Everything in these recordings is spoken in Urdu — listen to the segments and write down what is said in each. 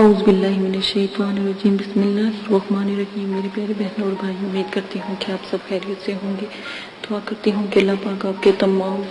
اعوذ باللہ من الشیطان الرجیم بسم اللہ الرحمن الرحیم۔ میرے پیارے بہنوں اور بھائی، امید کرتی ہوں کہ آپ سب خیریت سے ہوں گے۔ دعا کرتی ہوں کہ اللہ پاک آپ کے تمام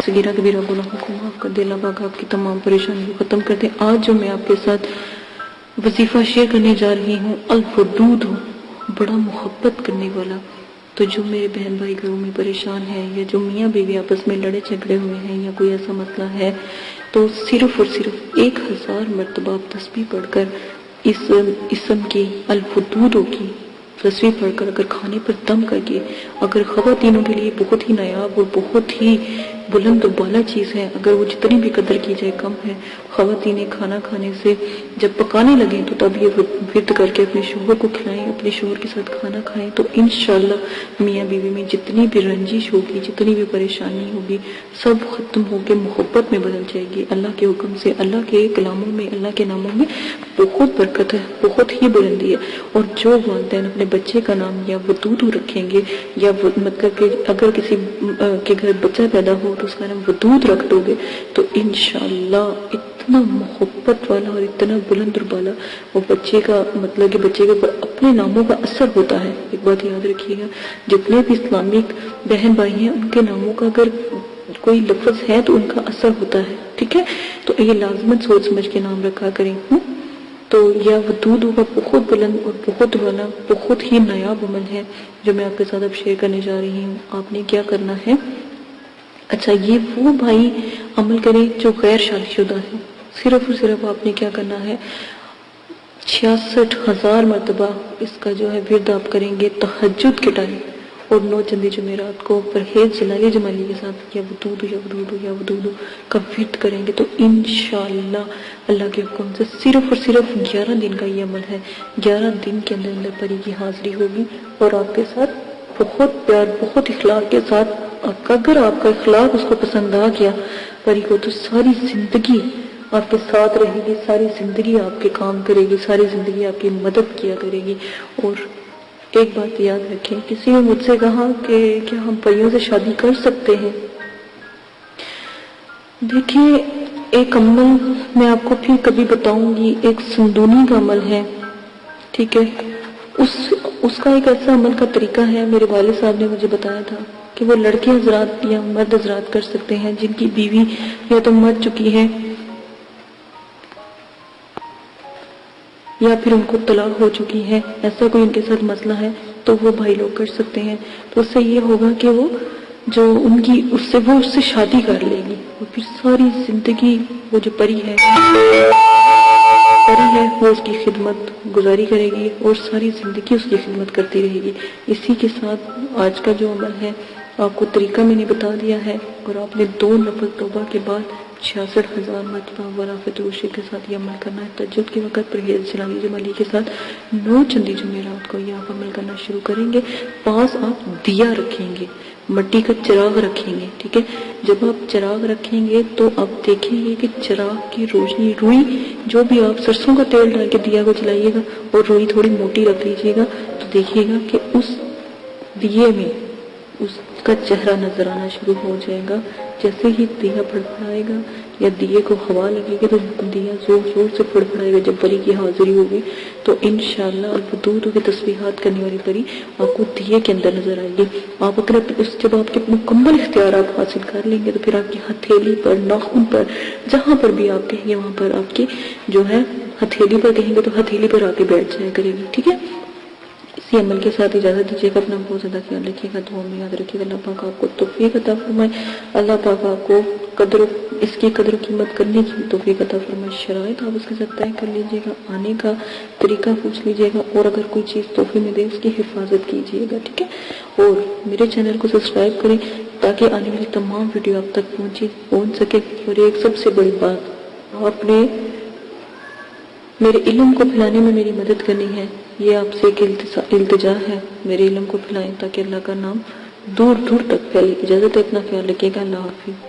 صغیرہ کبیرہ گناہوں کو معاف کر دے، اللہ پاک آپ کی تمام پریشانیوں کو ختم کر دے۔ آج جو میں آپ کے ساتھ وظیفہ شیئر کرنے جا رہی ہوں، الودود، بڑا محبت کرنے والا۔ تو جو میرے بہن بھائی گھروں میں پریشان ہیں، یا جو میاں بیوی آپس میں لڑے جھگڑے ہوئے ہیں، یا کوئی ایسا مسئلہ ہے، تو صرف اور صرف 1000 مرتبہ آپ تسبیح پڑھ کر اس اسم کی الودودوں کی تسبیح پڑھ کر اگر کھانے پر دم کر کے، اگر خواتینوں کے لیے بہت ہی نایاب اور بہت ہی بلند و بالا چیز ہے، اگر وہ جتنی بھی قدر کی جائے کم ہے۔ خواتینیں کھانا کھانے سے جب پکانے لگیں تو تب یہ ورد کر کے اپنے شوہر کو کھلائیں، اپنے شوہر کے ساتھ کھانا کھائیں، تو انشاءاللہ میاں بیوی میں جتنی بھی رنجش ہوگی، جتنی بھی پریشانی ہوگی، سب ختم ہو کے محبت میں بدل جائے گی۔ اللہ کے حکم سے، اللہ کے کلاموں میں، اللہ کے ناموں میں بہت برکت ہے، بہت ہی بلندی ہے۔ اور جو والدین اپنے بچے کا نام یا ودود رکھیں گے، یا مطلب کہ اگر کسی کے گھر بچہ پیدا ہو تو اس کا نام ودود رکھ دو گے، تو انشاءاللہ اتنا محبت والا اور اتنا بلند اور بالا وہ بچے کا، مطلب کہ بچے کے اوپر اپنے ناموں کا اثر ہوتا ہے۔ ایک بات یاد رکھیے گا، جتنے بھی اسلامک بہن بھائی ہیں، ان کے ناموں کا اگر کوئی لفظ ہے تو ان کا اثر ہوتا ہے، ٹھیک ہے؟ تو یہ لازمت سوچ سمجھ کے نام رکھا کریں۔ تو یا ودود ہوگا، بہت بلند اور بہت والا، بہت ہی نایاب عمل ہے جو میں آپ کے ساتھ اب شیئر کرنے جا رہی ہوں۔ آپ نے کیا کرنا ہے؟ اچھا، یہ وہ بھائی عمل کریں جو غیر شادی شدہ ہے۔ صرف اور صرف آپ نے کیا کرنا ہے، 66,000 مرتبہ اس کا جو ہے ورد آپ کریں گے تہجد کے ٹائم، اور 9 چندی جمعرات کو پرہیز جلالی جمالی کے ساتھ یا ودود یا ودود یا ودود کا ورد کریں گے، تو انشاءاللہ اللہ کے حکم سے صرف اور صرف 11 دن کا یہ عمل ہے۔ 11 دن کے اندر اندر پری کی حاضری ہوگی اور آپ کے ساتھ بہت پیار، بہت اخلاق کے ساتھ، اگر آپ کا اخلاق اس کو پسند آ گیا پری کو، تو ساری زندگی آپ کے ساتھ رہے گی، ساری زندگی آپ کے کام کرے گی، ساری زندگی آپ کی مدد کیا کرے گی۔ اور ایک بات یاد رکھیں، کسی نے مجھ سے کہا کہ کیا ہم پریوں سے شادی کر سکتے ہیں؟ دیکھیں، ایک عمل میں آپ کو پھر کبھی بتاؤں گی، ایک سندونی کا عمل ہے، ٹھیک ہے؟ اس کا ایک ایسا عمل کا طریقہ ہے، میرے والد صاحب نے مجھے بتایا تھا کہ وہ لڑکے حضرات یا مرد حضرات کر سکتے ہیں جن کی بیوی یا تو مر چکی ہے یا پھر ان کو طلاق ہو چکی ہے، ایسا کوئی ان کے ساتھ مسئلہ ہے، تو وہ بھائی لوگ کر سکتے ہیں۔ تو اس سے یہ ہوگا کہ وہ جو ان کی اس سے شادی کر لے گی، اور پھر ساری زندگی وہ جو پری ہے وہ اس کی خدمت گزاری کرے گی اور ساری زندگی اس کی خدمت کرتی رہے گی۔ اسی کے ساتھ آج کا جو عمل ہے، آپ کو طریقہ میں نے بتا دیا ہے، اور آپ نے 2 نفل توبہ کے بعد 66,000 مرتبہ ورافت روشی کے ساتھ یہ عمل کرنا ہے۔ تہجد کے وقت پرہیز جلالی جمالی کے ساتھ 9 چندی جمعرات کو یہ آپ عمل کرنا شروع کریں گے۔ پاس آپ دیا رکھیں گے، مٹی کا چراغ رکھیں گے، ٹھیک ہے؟ جب آپ چراغ رکھیں گے تو آپ دیکھیں گے کہ چراغ کی روشنی، روئی جو بھی آپ سرسوں کا تیل ڈال کے دیا کو جلائیے گا اور روئی تھوڑی موٹی رکھ لیجیے گا، تو دیکھیے گا کہ اس دیے میں اس کا چہرہ نظر آنا شروع ہو جائے گا۔ جیسے ہی دیا پھڑپڑائے گا یا دیے کو ہوا لگے گی تو دیا زور زور سے پھڑپڑائے گا۔ جب پری کی حاضری ہوگی تو انشاءاللہ الودود کی تسبیحات کرنے والی پری آپ کو دیے کے اندر نظر آئے گی۔ آپ اگر جب آپ کے مکمل اختیارات حاصل کر لیں گے تو پھر آپ کی ہتھیلی پر، ناخن پر، جہاں پر بھی آپ کہیں گے وہاں پر آپ کی جو ہے ہتھیلی پر کہیں گے تو ہتھیلی پر آ کے بیٹھ جایا کرے گی، ٹھیک ہے؟ اسی عمل کے ساتھ اجازت دیجیے گا، اپنا بہت زیادہ خیال رکھیے گا، دعا میں یاد رکھیے گا۔ اللہ پاک آپ کو توفیق عطا فرمائے، اللہ پاک آپ کو اس کی قدر و قیمت کرنے کی توفیق عطا فرمائے۔ شرائط آپ اس کے ساتھ طے کر لیجیے گا، آنے کا طریقہ پوچھ لیجیے گا، اور اگر کوئی چیز تحفے میں دے اس کی حفاظت کیجیے گا، ٹھیک ہے؟ اور میرے چینل کو سبسکرائب کریں تاکہ آنے والی تمام ویڈیو آپ تک پہنچ سکے۔ اور ایک سب سے بڑی بات، آپ نے میرے علم کو پھیلانے میں میری مدد کرنی ہے، یہ آپ سے ایک التجا ہے، میرے علم کو پھیلائیں تاکہ اللہ کا نام دور دور تک پھیلے۔ اجازت ہے، اپنا خیال رکھیے گا، اللہ حافظ۔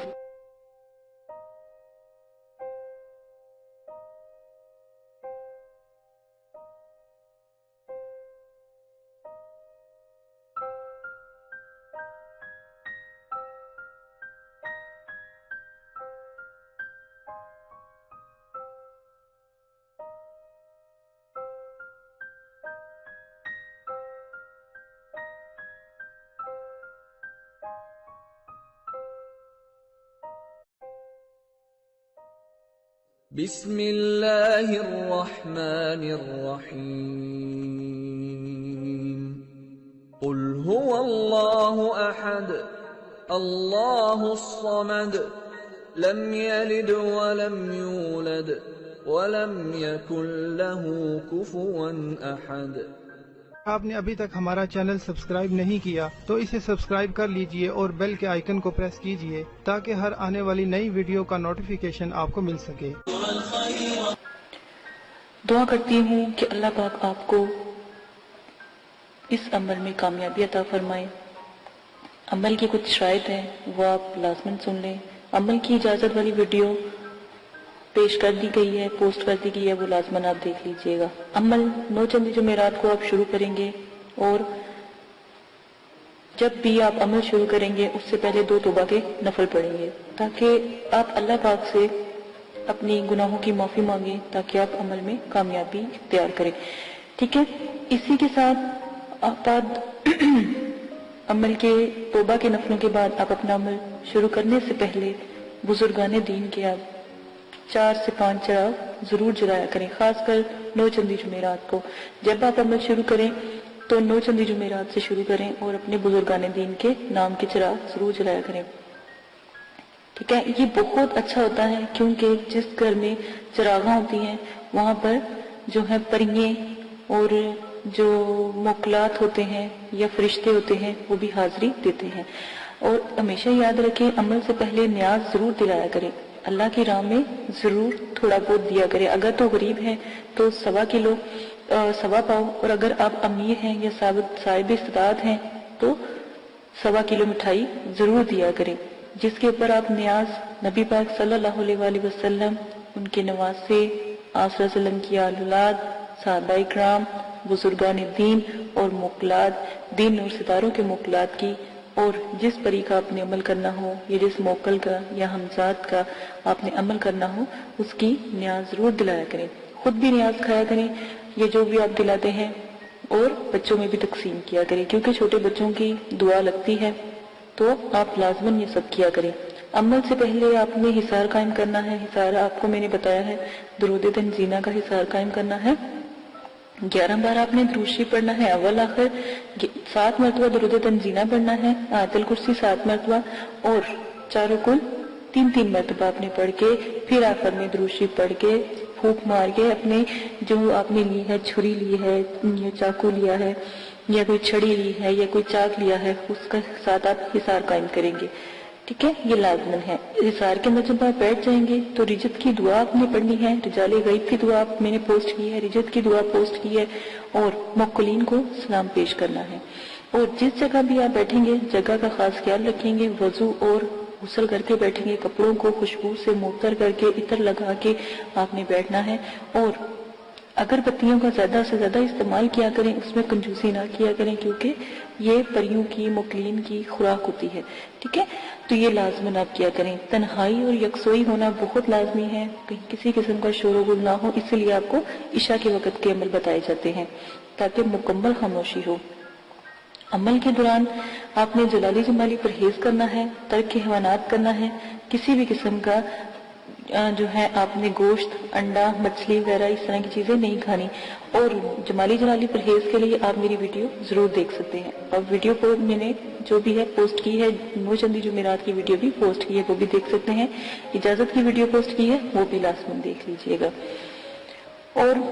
بسم اللہ الرحمن الرحیم قل هو اللہ احد اللہ الصمد لم یلد ولم یولد ولم یکن له کفوا احد۔ آپ نے ابھی تک ہمارا چینل سبسکرائب نہیں کیا تو اسے سبسکرائب کر لیجئے اور بیل کے آئیکن کو پریس کیجئے تاکہ ہر آنے والی نئی ویڈیو کا نوٹیفیکیشن آپ کو مل سکے۔ دعا کرتی ہوں کہ اللہ پاک آپ کو اس عمل میں کامیابی عطا فرمائے۔ عمل کی کچھ شرائط ہیں وہ آپ لازماً سن لیں۔ عمل کی اجازت والی ویڈیو پیش کر دی گئی ہے، پوسٹ کر دی گئی ہے، وہ لازماً آپ دیکھ لیجئے گا۔ عمل 9 چندی جمعرات کو آپ شروع کریں گے اور جب بھی آپ عمل شروع کریں گے اس سے پہلے 2 توبہ کے نفل پڑھیں گے تاکہ آپ اللہ پاک سے اپنی گناہوں کی معافی مانگیں تاکہ آپ عمل میں کامیابی اختیار کریں، ٹھیک ہے۔ اسی کے ساتھ آپ عمل کے توبہ کے نفلوں کے بعد آپ اپنا عمل شروع کرنے سے پہلے بزرگان دین کے آپ 4 سے 5 چراغ ضرور جلایا کریں، خاص کر 9 چندی جمعرات کو۔ جب آپ عمل شروع کریں تو 9 چندی جمعرات سے شروع کریں اور اپنے بزرگان دین کے نام کے چراغ ضرور جلایا کریں، ٹھیک ہے۔ یہ بہت اچھا ہوتا ہے کیونکہ جس گھر میں چراغاں ہوتی ہیں وہاں پر جو ہے پریے اور جو موکلات ہوتے ہیں یا فرشتے ہوتے ہیں وہ بھی حاضری دیتے ہیں۔ اور ہمیشہ یاد رکھیں عمل سے پہلے نیاز ضرور دلایا کریں، اللہ کی راہ میں ضرور تھوڑا بہت دیا کریں۔ اگر تو غریب ہیں تو 1.25 کلو 1.25 پاؤ، اور اگر آپ امیر ہیں یا صاحب استطاعت ہیں تو 1.25 کلو مٹھائی ضرور دیا کریں، جس کے اوپر آپ نیاز نبی پاک صلی اللہ علیہ وآلہ وسلم، ان کے نواسے، آپ صلی اللہ علیہ وسلم کی آل اولاد، صحابہ اکرام، بزرگان دین اور موکلات، دین اور ستاروں کے موکلات کی، اور جس پری کا آپ نے عمل کرنا ہو یا جس موکل کا یا ہمزاد کا آپ نے عمل کرنا ہو اس کی نیاز ضرور دلایا کریں۔ خود بھی نیاز کھایا کریں یہ جو بھی آپ دلاتے ہیں، اور بچوں میں بھی تقسیم کیا کریں کیونکہ چھوٹے بچوں کی دعا لگتی ہے، تو آپ لازماً یہ سب کیا کریں۔ عمل سے پہلے آپ نے حصار قائم کرنا ہے۔ حصار آپ کو میں نے بتایا ہے درود تنزینہ کا حصار قائم کرنا ہے۔ 11 بار آپ نے درود شریف پڑھنا ہے، اول آخر 7 مرتبہ درود تنزینہ پڑھنا ہے، آیت الکرسی 7 مرتبہ، اور چاروں کل 3 مرتبہ آپ نے پڑھ کے پھر آخر میں درود شریف پڑھ کے پھونک مار کے اپنے جو آپ نے لی ہے، چھری لی ہے یا چاقو لیا ہے یا کوئی چھڑی لی ہے یا کوئی چاک لیا ہے، اس کے ساتھ آپ حصار قائم کریں گے، ٹھیک ہے۔ یہ لازمن ہے۔ حصار کے اندر جب آپ بیٹھ جائیں گے تو رجت کی دعا آپ نے پڑھنی ہے، رجال غیب کی دعا میں نے پوسٹ کی ہے، رجت کی دعا پوسٹ کی ہے، اور موکلین کو سلام پیش کرنا ہے۔ اور جس جگہ بھی آپ بیٹھیں گے جگہ کا خاص خیال رکھیں گے، وضو اور غسل کر کے بیٹھیں گے، کپڑوں کو خوشبو سے معطر کر کے عطر لگا کے آپ نے بیٹھنا ہے، اور اگر بتیوں کا زیادہ سے زیادہ استعمال کیا کریں، اس میں کنجوسی نہ کیا کریں کیونکہ یہ پریوں کی موکلین کی خوراک ہوتی ہے، ٹھیک ہے۔ تو یہ لازماً آپ کیا کریں۔ تنہائی اور یکسوئی ہونا بہت لازمی ہے، کہیں کسی قسم کا شور و غل نہ ہو، اس لیے آپ کو عشاء کے وقت کے عمل بتائے جاتے ہیں تاکہ مکمل خاموشی ہو۔ عمل کے دوران آپ نے جلالی جمالی پرہیز کرنا ہے، ترک حیوانات کرنا ہے، کسی بھی قسم کا جو ہے آپ نے گوشت، انڈا، مچھلی وغیرہ اس طرح کی چیزیں نہیں کھانی، اور جمالی جلالی پرہیز کے لیے آپ میری ویڈیو ضرور دیکھ سکتے ہیں، اور ویڈیو کو میں نے جو بھی ہے پوسٹ کی ہے، 9 چندی جمعرات کی ویڈیو بھی پوسٹ کی ہے، وہ بھی دیکھ سکتے ہیں، اجازت کی ویڈیو پوسٹ کی ہے وہ بھی لازماً دیکھ لیجئے گا۔ اور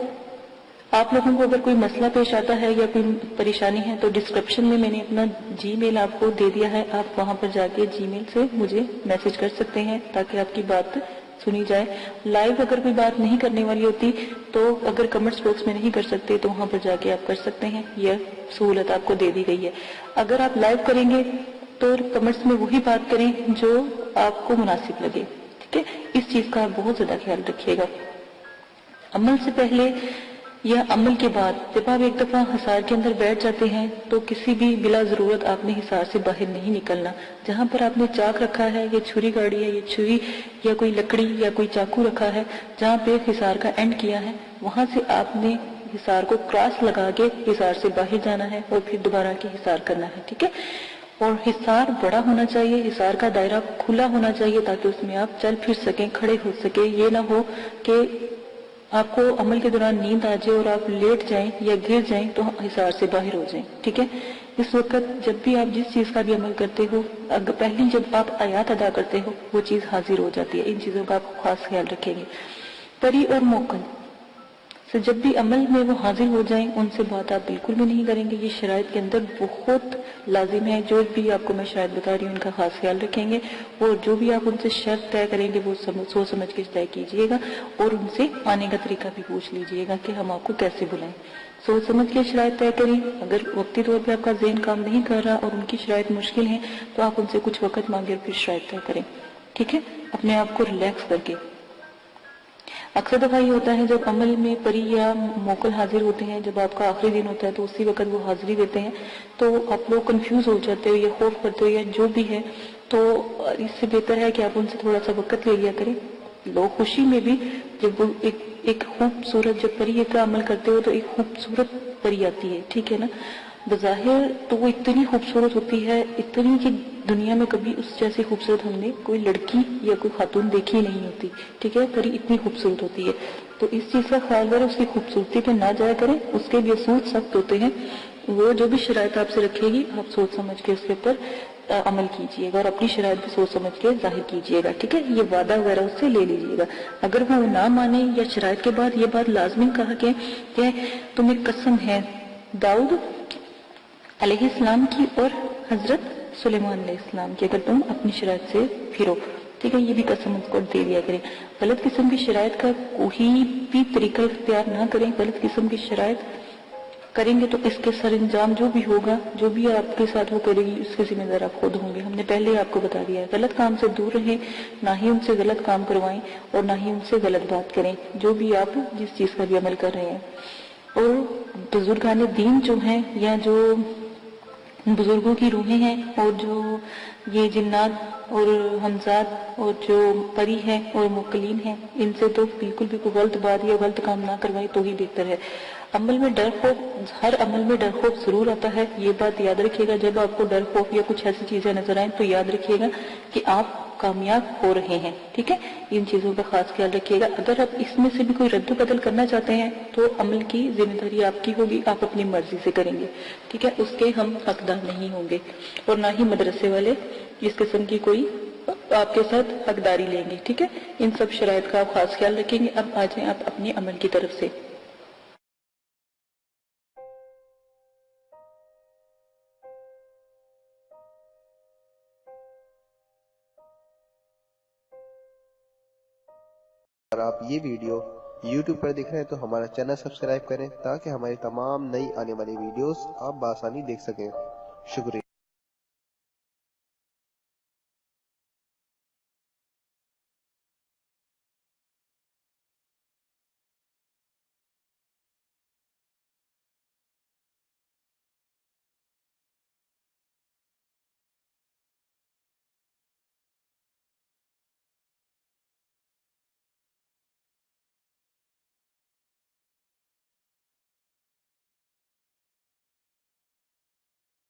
آپ لوگوں کو اگر کوئی مسئلہ پیش آتا ہے یا کوئی پریشانی ہے تو ڈسکرپشن میں میں نے اپنا جی میل آپ کو دے دیا ہے، آپ وہاں پر جا کے جی میل سے مجھے میسج کر سکتے ہیں تاکہ آپ کی بات سنی جائے۔ لائیو اگر کوئی بات نہیں کرنے والی ہوتی تو اگر کمنٹس باکس میں نہیں کر سکتے تو وہاں پر جا کے آپ کر سکتے ہیں، یہ سہولت آپ کو دے دی گئی ہے۔ اگر آپ لائیو کریں گے تو کمنٹس میں وہی بات کریں جو آپ کو مناسب لگے، ٹھیک ہے۔ اس چیز کا آپ بہت زیادہ خیال رکھیے گا۔ عمل سے پہلے یا عمل کے بعد جب آپ ایک دفعہ حصار کے اندر بیٹھ جاتے ہیں تو کسی بھی بلا ضرورت آپ نے حصار سے باہر نہیں نکلنا۔ جہاں پر آپ نے چاک رکھا ہے یا چھری گاڑی ہے یا چھری یا کوئی لکڑی یا کوئی چاقو رکھا ہے، جہاں پہ حصار کا اینڈ کیا ہے وہاں سے آپ نے حصار کو کراس لگا کے حصار سے باہر جانا ہے اور پھر دوبارہ کے حصار کرنا ہے، ٹھیک ہے۔ اور حصار بڑا ہونا چاہیے، حصار کا دائرہ کھلا ہونا چاہیے تاکہ اس میں آپ چل پھر سکیں، کھڑے ہو سکیں. یہ نہ ہو کہ آپ کو عمل کے دوران نیند آ جائے اور آپ لیٹ جائیں یا گر جائیں تو حصار سے باہر ہو جائیں. ٹھیک ہے، اس وقت جب بھی آپ جس چیز کا بھی عمل کرتے ہو، پہلی جب آپ آیات ادا کرتے ہو وہ چیز حاضر ہو جاتی ہے. ان چیزوں کا آپ خاص خیال رکھیں گے. پری اور موکل سے جب بھی عمل میں وہ حاضر ہو جائیں ان سے بات آپ بالکل بھی نہیں کریں گے. یہ شرائط کے اندر بہت لازم ہے. جو بھی آپ کو میں شاید بتا رہی ہوں ان کا خاص خیال رکھیں گے، اور جو بھی آپ ان سے شرط طے کریں گے وہ سوچ سمجھ کے طے کیجئے گا، اور ان سے آنے کا طریقہ بھی پوچھ لیجئے گا کہ ہم آپ کو کیسے بلائیں. سوچ سمجھ کے شرائط طے کریں. اگر وقتی طور پہ آپ کا ذہن کام نہیں کر رہا اور ان کی شرائط مشکل ہیں تو آپ ان سے کچھ وقت مانگے اور پھر شرائط طے کریں. ٹھیک ہے، اپنے آپ کو ریلیکس کر کے. اکثر دفعہ یہ ہوتا ہے جب عمل میں پری یا موکل حاضر ہوتے ہیں، جب آپ کا آخری دن ہوتا ہے تو اسی وقت وہ حاضری دیتے ہیں تو آپ لوگ کنفیوز ہو جاتے ہو یا خوف کرتے ہو یا جو بھی ہے. تو اس سے بہتر ہے کہ آپ ان سے تھوڑا سا وقت لے لیا کریں. لوگ خوشی میں بھی جب وہ ایک خوبصورت جب پری کا عمل کرتے ہو تو ایک خوبصورت پری آتی ہے. ٹھیک ہے نا، بظاہر تو وہ اتنی خوبصورت ہوتی ہے، اتنی کہ دنیا میں کبھی اس جیسی خوبصورت ہم نے کوئی لڑکی یا کوئی خاتون دیکھی نہیں ہوتی. ٹھیک ہے، پری اتنی خوبصورت ہوتی ہے. تو اس چیز کا خیال کریں، اس کی خوبصورتی پہ نہ جایا کریں. اس کے بھی اصول سخت ہوتے ہیں. وہ جو بھی شرائط آپ سے رکھے گی آپ سوچ سمجھ کے اس کے اوپر عمل کیجئے گا اور اپنی شرائط بھی سوچ سمجھ کے ظاہر کیجئے گا. ٹھیک ہے، یہ وعدہ وغیرہ اس سے لے لیجئے گا. اگر وہ نہ مانے یا شرائط کے بعد یہ بات لازمی کہا کہ تمہیں قسم ہے داؤد علیہ السلام کی اور حضرت سلیمان علیہ السلام کی، اگر تم اپنی شرائط سے پھرو. ٹھیک ہے، یہ بھی قسم اس کو دے دیا کریں. غلط قسم کی شرائط کا کوئی بھی طریقہ اختیار نہ کریں. غلط قسم کی شرائط کریں گے تو اس کے سر انجام جو بھی ہوگا، جو بھی آپ کے ساتھ وہ کرے گی اس کے ذمہ دار آپ خود ہوں گے. ہم نے پہلے آپ کو بتا دیا ہے. غلط کام سے دور رہیں، نہ ہی ان سے غلط کام کروائیں اور نہ ہی ان سے غلط بات کریں جو بھی آپ جس چیز کا بھی عمل کر رہے ہیں. اور بزرگان دین جو ہیں یا جو بزرگوں کی روحیں ہیں اور جو یہ جنات اور حمزات اور جو پری ہیں اور موکلین ہیں، ان سے تو بالکل بھی کوئی غلط بات یا غلط کام نہ کروائے تو ہی بہتر ہے. عمل میں ڈر خوف، ہر عمل میں ڈر خوف ضرور آتا ہے. یہ بات یاد رکھیے گا. جب آپ کو ڈر خوف یا کچھ ایسی چیزیں نظر آئیں تو یاد رکھیے گا کہ آپ کامیاب ہو رہے ہیں. ٹھیک ہے، ان چیزوں کا خاص خیال رکھیے گا. اگر آپ اس میں سے بھی کوئی رد و بدل کرنا چاہتے ہیں تو عمل کی ذمہ داری آپ کی ہوگی، آپ اپنی مرضی سے کریں گے. ٹھیک ہے، اس کے ہم حقدار نہیں ہوں گے اور نہ ہی مدرسے والے اس قسم کی کوئی آپ کے ساتھ حقداری لیں گے. ٹھیک ہے، ان سب شرائط کا آپ خاص خیال رکھیں گے. اب آ جائیں آپ اپنے عمل کی طرف سے. اگر آپ یہ ویڈیو YouTube پر دیکھ رہے ہیں تو ہمارا چینل سبسکرائب کریں تاکہ ہماری تمام نئی آنے والی ویڈیوز آپ بآسانی دیکھ سکیں. شکریہ.